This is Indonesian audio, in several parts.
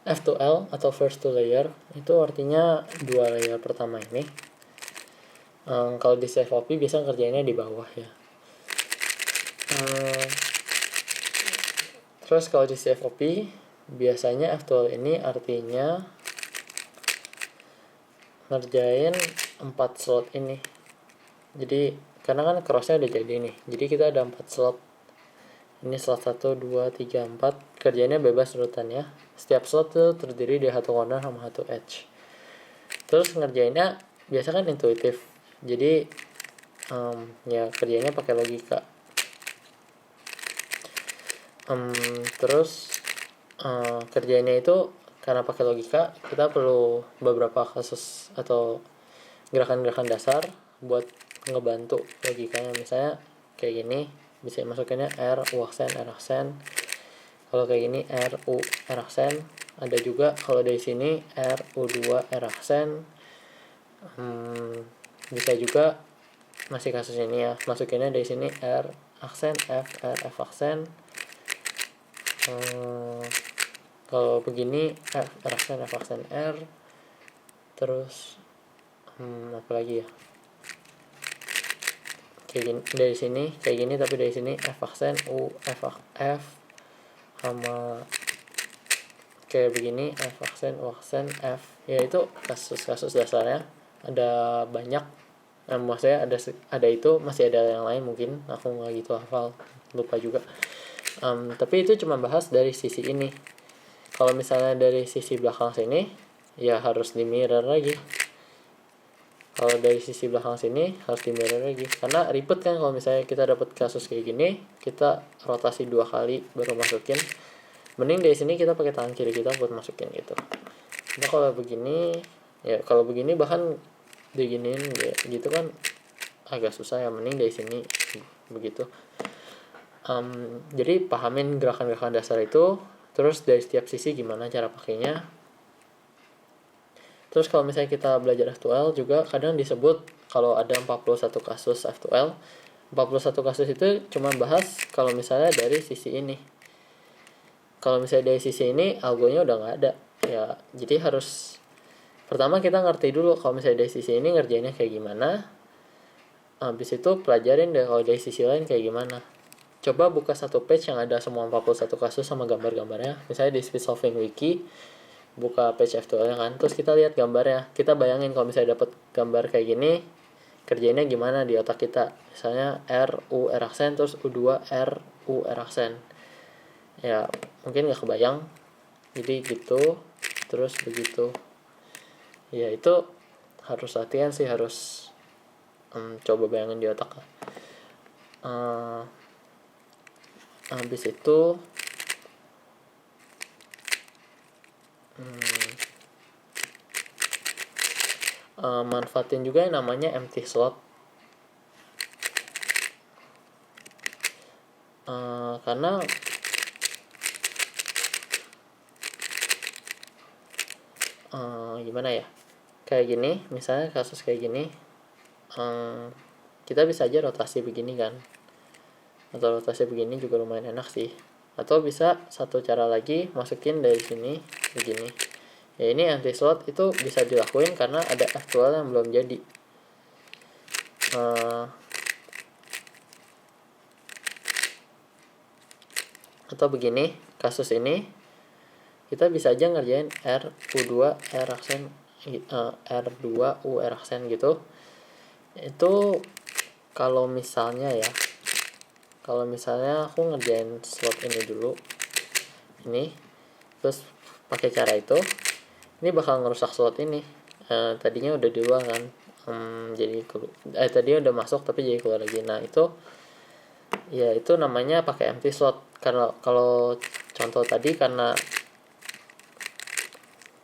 F2L atau first two layer itu artinya dua layer pertama ini. Kalau di CFOP biasa kerjainnya di bawah ya. Terus kalau di CFOP biasanya F2L ini artinya ngerjain 4 slot ini. Jadi karena kan crossnya udah jadi nih, jadi kita ada 4 slot. Ini slot 1, 2, 3, 4. Kerjanya bebas urutannya. Setiap slot tuh terdiri dari satu corner sama satu edge. Terus ngerjainnya biasa kan intuitif. Jadi ya kerjanya pakai logika. Terus kerjanya itu karena pakai logika, kita perlu beberapa kasus atau gerakan-gerakan dasar buat ngebantu logikanya. Misalnya kayak gini, bisa masukinnya R, U aksen, R aksen. Kalau kayak gini R, U, R aksen. Ada juga kalau dari sini R, U2, R aksen. Bisa juga masih kasus ini ya, masukinnya dari sini R aksen, F, R, F aksen. Kalau begini F, R aksen, F aksen, R. Terus apa lagi ya, kayak gini, dari sini kayak gini tapi dari sini F aksen, U, F sama kayak begini F aksen, U aksen, F. Ya itu kasus-kasus dasarnya ada banyak. Maksudnya ada itu, masih ada yang lain mungkin aku nggak gitu hafal, lupa juga. Tapi itu cuma bahas dari sisi ini. Kalau misalnya dari sisi belakang sini ya harus di mirror lagi. Kalau dari sisi belakang sini harus di mirror lagi, karena ribet kan kalau misalnya kita dapat kasus kayak gini, kita rotasi 2 kali baru masukin. Mending dari sini kita pakai tangan kiri kita buat masukin gitu. Nah kalau begini ya, kalau begini bahkan diginiin ya, gitu kan agak susah ya. Mending dari sini begitu. Jadi pahamin gerakan-gerakan dasar itu, terus dari setiap sisi gimana cara pakainya. Terus kalau misalnya kita belajar F2L juga kadang disebut kalau ada 41 kasus F2L, 41 kasus itu cuma bahas kalau misalnya dari sisi ini. Kalau misalnya dari sisi ini algonya udah nggak ada ya. Jadi harus pertama kita ngerti dulu kalau misalnya dari sisi ini ngerjainnya kayak gimana. Habis itu pelajarin deh kalau dari sisi lain kayak gimana. Coba buka satu page yang ada semua 41 kasus sama gambar-gambarnya. Misalnya di Speed Solving Wiki, buka page F2L kan, terus kita lihat gambarnya. Kita bayangin kalau misalnya dapat gambar kayak gini, kerjainnya gimana di otak kita. Misalnya R, U, R aksen, terus U2, R, U, R aksen. Ya mungkin gak kebayang. Jadi gitu, terus begitu. Ya itu harus latihan sih, harus coba bayangin di otak. Habis itu manfaatin juga yang namanya empty slot. Karena gimana ya, kayak gini misalnya kasus kayak gini, kita bisa aja rotasi begini kan, atau rotasi begini juga lumayan enak sih. Atau bisa satu cara lagi, masukin dari sini begini ya. Ini empty slot itu bisa dilakuin karena ada F2L yang belum jadi. Atau begini, kasus ini kita bisa aja ngerjain R, U2, R aksen, R2, U, R aksen gitu. Itu kalau misalnya ya, kalau misalnya aku ngerjain slot ini dulu, ini terus pakai cara itu, ini bakal ngerusak slot ini. Tadinya udah di luar kan, jadi tadinya udah masuk tapi jadi keluar lagi. Nah itu ya, itu namanya pakai empty slot. Karena kalau contoh tadi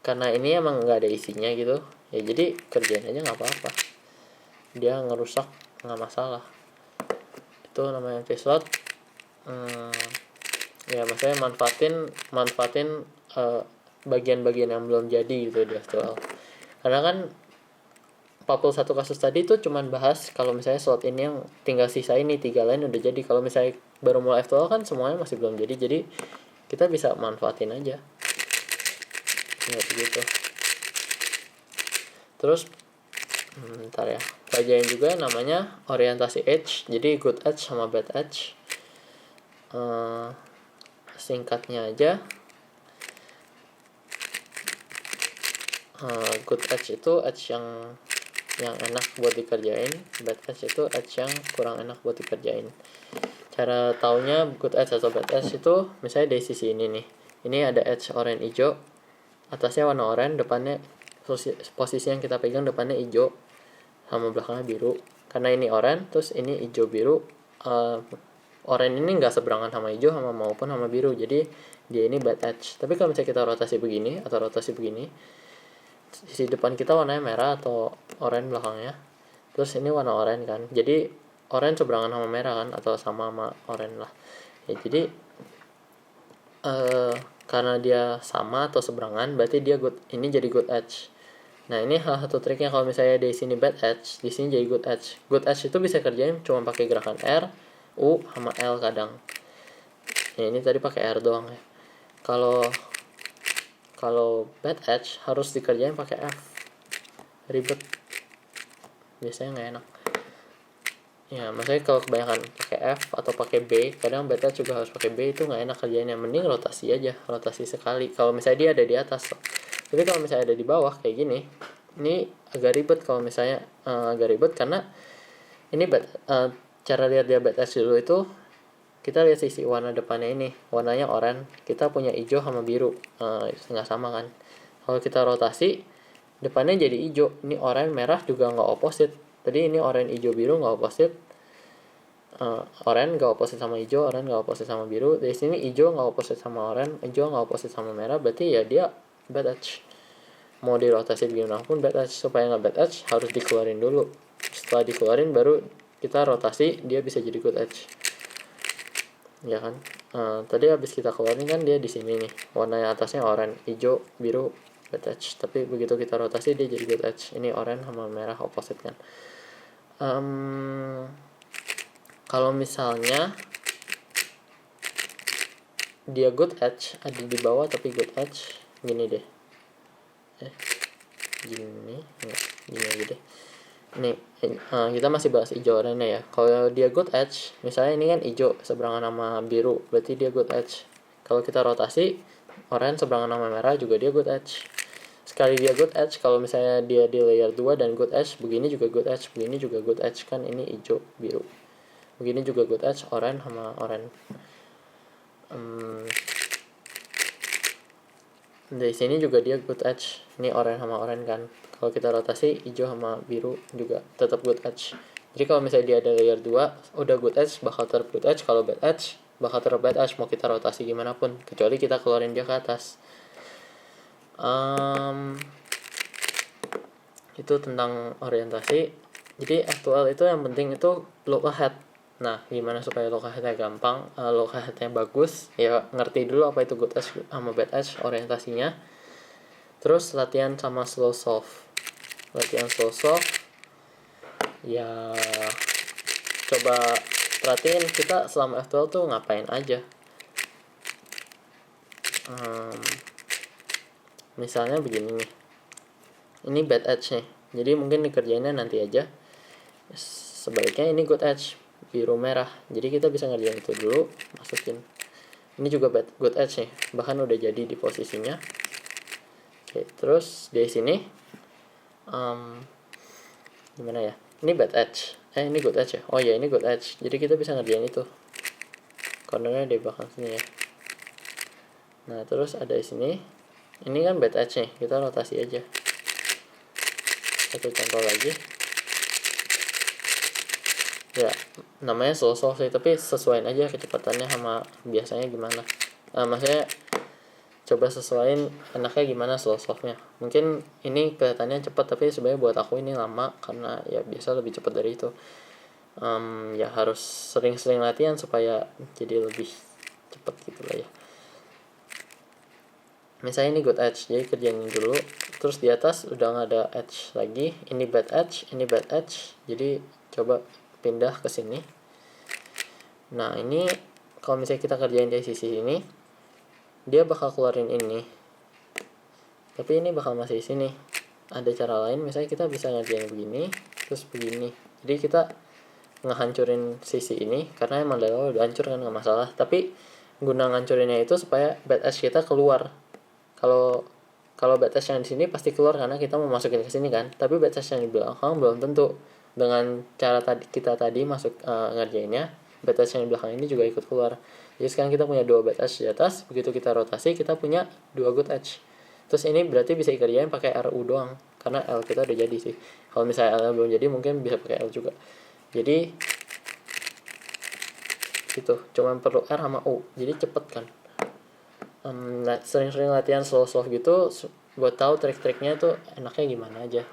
karena ini emang nggak ada isinya gitu ya, jadi kerjain aja nggak apa-apa, dia ngerusak nggak masalah. Itu namanya empty slot. Ya maksudnya manfaatin bagian-bagian yang belum jadi gitu di F2L. Karena kan 41 kasus tadi tuh cuman bahas kalau misalnya slot ini yang tinggal sisa ini, 3 lain udah jadi. Kalau misalnya baru mulai F2L kan semuanya masih belum jadi kita bisa manfaatin aja. ya begitu. Terus bentar ya, pelajarin juga namanya orientasi edge. Jadi good edge sama bad edge. Singkatnya aja, good edge itu edge yang enak buat dikerjain, bad edge itu edge yang kurang enak buat dikerjain. Cara taunya good edge atau bad edge itu misalnya dari sisi ini nih, ini ada edge oranye hijau, atasnya warna oranye, depannya posisi yang kita pegang depannya hijau sama belakangnya biru. Karena ini oranye terus ini hijau biru, oranye ini nggak seberangan sama hijau sama maupun sama biru, jadi dia ini bad edge. Tapi kalau misalnya kita rotasi begini atau rotasi begini, sisi depan kita warnanya merah atau oranye belakangnya, terus ini warna oranye kan, jadi oranye seberangan sama merah kan, atau sama oranye lah ya. Jadi karena dia sama atau seberangan berarti dia good, ini jadi good edge. Nah ini salah satu triknya, kalau misalnya di sini bad edge, di sini jadi good edge. Good edge itu bisa kerjain cuma pakai gerakan R, U sama L kadang. Ya ini tadi pakai R doang ya. Kalau bad edge harus dikerjain pakai F, ribet, biasanya nggak enak ya. Maksudnya kalau kebanyakan pakai F atau pakai B, kadang bad edge juga harus pakai B, itu nggak enak kerjainnya. Mending rotasi aja, rotasi sekali kalau misalnya dia ada di atas. Tapi kalau misalnya ada di bawah kayak gini, ini agak ribet. Kalau misalnya agak ribet karena ini cara lihat dia bad edge dulu itu, kita lihat sisi warna depannya ini, warnanya oranye, kita punya hijau sama biru, nggak sama kan. Kalau kita rotasi, depannya jadi hijau, ini oranye merah juga nggak opposite. Tadi ini oranye hijau biru nggak opposite, oranye nggak opposite sama hijau, oranye nggak opposite sama biru. Dari sini hijau nggak opposite sama oranye, hijau nggak opposite sama merah, berarti ya dia bad edge. Mau dirotasi gimana pun bad edge. Supaya nggak bad edge harus dikeluarin dulu, setelah dikeluarin baru kita rotasi, dia bisa jadi good edge ya kan. Tadi habis kita keluarin kan dia di sini nih, warnanya atasnya oranye, hijau, biru, bad edge. Tapi begitu kita rotasi dia jadi good edge. Ini oranye sama merah opposite kan. Kalau misalnya dia good edge ada di bawah tapi good edge, gini deh, gini aja deh. Nih kita masih bahas hijau oranye ya. Kalau dia good edge, misalnya ini kan hijau seberangan sama biru, berarti dia good edge. Kalau kita rotasi, oranye seberangan sama merah juga dia good edge. Sekali dia good edge, kalau misalnya dia di layer 2 dan good edge, begini juga good edge, begini juga good edge kan, ini hijau biru. Begini juga good edge, oranye sama oranye. Dari sini juga dia good edge, ini oranye sama oranye kan. Kalau kita rotasi, hijau sama biru juga tetap good edge. Jadi kalau misalnya dia ada layer 2, udah good edge bakal tetap good edge. Kalau bad edge bakal tetap bad edge, mau kita rotasi gimana pun, kecuali kita keluarin dia ke atas. Itu tentang orientasi. Jadi F2L itu yang penting itu look ahead. Nah gimana supaya look aheadnya gampang, look aheadnya bagus ya, ngerti dulu apa itu good edge sama bad edge, orientasinya. Terus latihan sama slow solve. Latihan slow solve ya, coba perhatiin kita selama F2L tuh ngapain aja. Misalnya begini nih, ini bad edge nih, jadi mungkin dikerjainnya nanti aja. Sebaliknya ini good edge, biru merah, jadi kita bisa ngerjain itu dulu, masukin. Ini juga good edge nih, bahkan udah jadi di posisinya. Oke, terus dari sini gimana ya, ini bad edge, ini good edge ya. Oh ya, ini good edge, jadi kita bisa ngerjain itu, cornernya di belakang sini ya. Nah terus ada di sini, ini kan bad edge nih, kita rotasi aja. Satu contoh lagi ya, namanya slow solve sih, tapi sesuaiin aja kecepatannya sama biasanya gimana. Maksudnya coba sesuaiin enaknya gimana slow solve nya. Mungkin ini kelihatannya cepat, tapi sebenarnya buat aku ini lama, karena ya biasa lebih cepat dari itu. Ya harus sering-sering latihan supaya jadi lebih cepat gitu lah ya. Misalnya ini good edge, jadi kerjain dulu. Terus di atas udah nggak ada edge lagi, ini bad edge, ini bad edge, jadi coba pindah ke sini. Nah ini kalau misalnya kita kerjain dari sisi ini, dia bakal keluarin ini. tapi ini bakal masih di sini. Ada cara lain, misalnya kita bisa ngerjain begini terus begini, jadi kita ngehancurin sisi ini karena emang dari awal udah hancur kan, nggak masalah, tapi guna ngancurinnya itu supaya bad edge kita keluar. Kalau kalau bad edge yang di sini pasti keluar karena kita mau masukin ke sini kan, tapi bad edge yang di belakang belum tentu. Dengan cara kita tadi masuk ngerjainnya, bad edge yang di belakang ini juga ikut keluar. Jadi sekarang kita punya 2 bad edge di atas, begitu kita rotasi kita punya 2 good edge. Terus ini berarti bisa dikerjain pakai RU doang karena L kita udah jadi sih. Kalau misalnya L belum jadi mungkin bisa pakai L juga. Jadi gitu, cuman perlu R sama U, jadi cepet kan. Sering-sering latihan slow gitu buat tahu trik-triknya tuh enaknya gimana aja.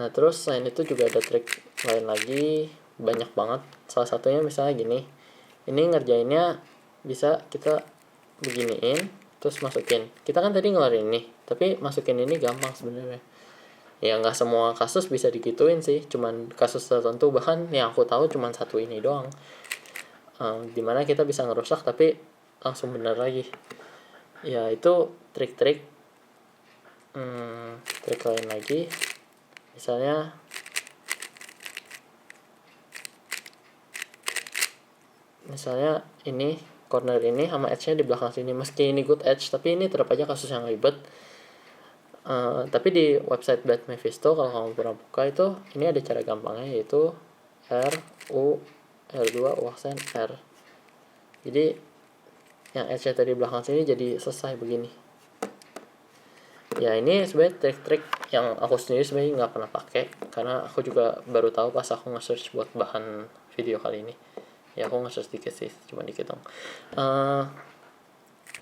Nah terus selain itu juga ada trik lain lagi, banyak banget. Salah satunya misalnya gini, ini ngerjainnya bisa kita beginiin terus masukin. Kita kan tadi ngeluarin ini, tapi masukin ini gampang sebenarnya. Ya nggak semua kasus bisa digituin sih, cuman kasus tertentu, bahkan yang aku tahu cuman satu ini doang, dimana kita bisa ngerusak tapi langsung bener lagi. Ya itu trik-trik. Trik lain lagi, misalnya ini corner ini sama edge-nya di belakang sini, meski ini good edge tapi ini tetap aja kasus yang ribet. Tapi di website Bad Mephisto kalau kamu pernah buka itu, ini ada cara gampangnya, yaitu R U L2 U-aksen R. Jadi yang edge-nya tadi belakang sini jadi selesai begini. Ya ini sebenarnya trik-trik yang aku sendiri sebenarnya nggak pernah pakai karena aku juga baru tahu pas aku nge-search buat bahan video kali ini. Ya aku nge-search dikit sih, cuma dikit dong.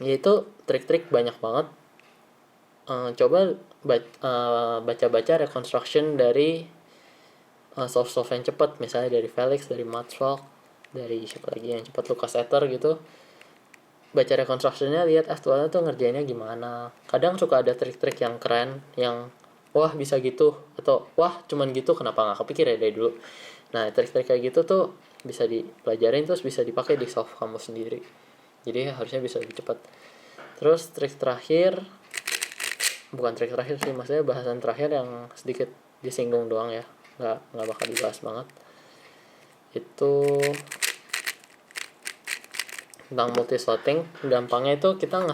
Yaitu trik-trik banyak banget. Coba baca-baca reconstruction dari soft yang cepat, misalnya dari Felix, dari Matchlock, dari siapa lagi yang cepat, Lucas Ether gitu. Baca reconstructionnya, lihat F2-nya tuh ngerjainnya gimana. Kadang suka ada trik-trik yang keren, yang wah bisa gitu, atau wah cuman gitu, kenapa nggak kepikir ya dari dulu. Nah trik-trik kayak gitu tuh bisa dipelajarin terus bisa dipakai di soft kamu sendiri, jadi harusnya bisa lebih cepat. Terus trik terakhir, bukan trik terakhir sih, maksudnya bahasan terakhir yang sedikit disinggung doang ya, nggak bakal dibahas banget, itu tentang multi slotting. Gampangnya itu kita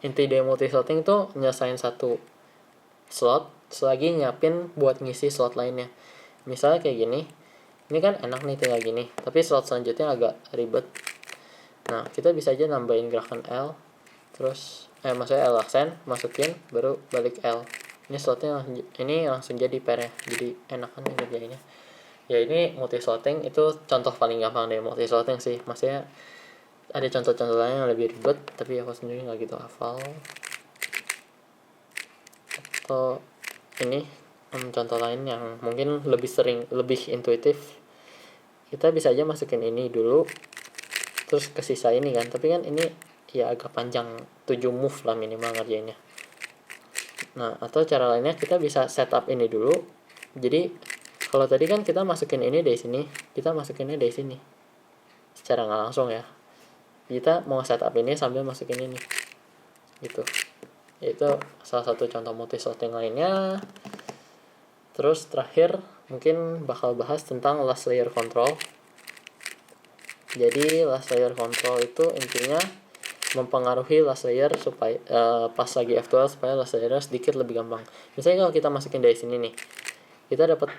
inti dari multi slotting itu nyelesain satu slot selagi nyiapin buat ngisi slot lainnya. Misalnya kayak gini, ini kan enak nih tinggal gini, tapi slot selanjutnya agak ribet. Nah kita bisa aja nambahin gerakan L, terus maksudnya L aksen, masukin baru balik L. Ini slotnya ini langsung jadi pair ya, jadi enakan ngerjainnya. Ya ini multi slotting itu contoh paling gampang dari multi slotting sih, maksudnya ada contoh-contoh lain yang lebih ribet tapi aku sendiri nggak gitu hafal. Atau ini contoh lain yang mungkin lebih intuitif, kita bisa aja masukin ini dulu terus ke sisa ini kan, tapi kan ini ya agak panjang, 7 move lah minimal ngerjainnya. Nah atau cara lainnya kita bisa setup ini dulu. Jadi kalau tadi kan kita masukin ini dari sini, kita masukinnya dari sini secara nggak langsung ya, kita mau setup ini sambil masukin ini gitu. Itu salah satu contoh multi slotting lainnya. Terus terakhir mungkin bakal bahas tentang last layer control. Jadi last layer control itu intinya mempengaruhi last layer supaya pas lagi F12 supaya last layernya sedikit lebih gampang. Misalnya kalau kita masukin dari sini nih, kita dapat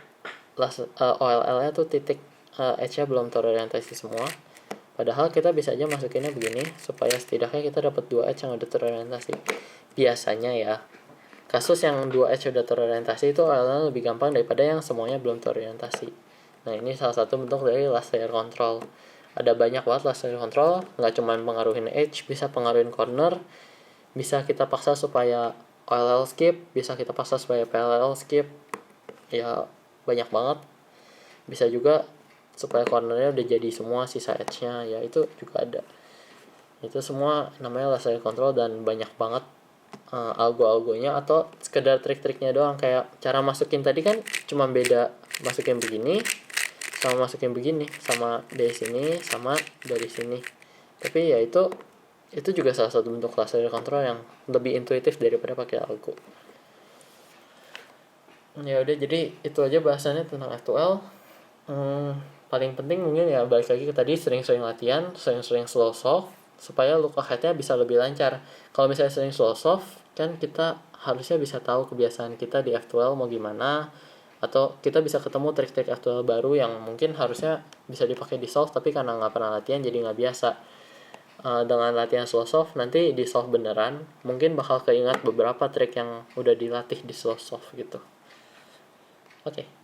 OLL-nya tuh titik edge-nya belum terorientasi semua. Padahal kita bisa aja masukinnya begini supaya setidaknya kita dapat 2 edge yang udah terorientasi. Biasanya ya, kasus yang 2 edge udah terorientasi itu OLL lebih gampang daripada yang semuanya belum terorientasi. Nah ini salah satu bentuk dari last layer control. Ada banyak banget last layer control, nggak cuma pengaruhin edge, bisa pengaruhin corner, bisa kita paksa supaya OLL skip, bisa kita paksa supaya PLL skip, ya banyak banget. Bisa juga supaya cornernya udah jadi semua sisa edge-nya, ya itu juga ada. Itu semua namanya last layer control dan banyak banget algo-algonya atau sekedar trik-triknya doang. Kayak cara masukin tadi kan cuma beda masukin begini sama masukin begini, sama dari sini sama dari sini, tapi ya itu itu juga salah satu bentuk cluster control yang lebih intuitif daripada pakai algo. Ya udah, jadi itu aja bahasannya tentang F2L. Paling penting mungkin ya balik lagi ke tadi, sering-sering latihan, sering-sering slow solve supaya look ahead-nya bisa lebih lancar. Kalau misalnya sering slow solve kan kita harusnya bisa tahu kebiasaan kita di F2L mau gimana, atau kita bisa ketemu trik-trik F2L baru yang mungkin harusnya bisa dipakai di solve tapi karena nggak pernah latihan jadi nggak biasa. Dengan latihan slow solve nanti di solve beneran mungkin bakal keingat beberapa trik yang udah dilatih di slow solve gitu. Oke.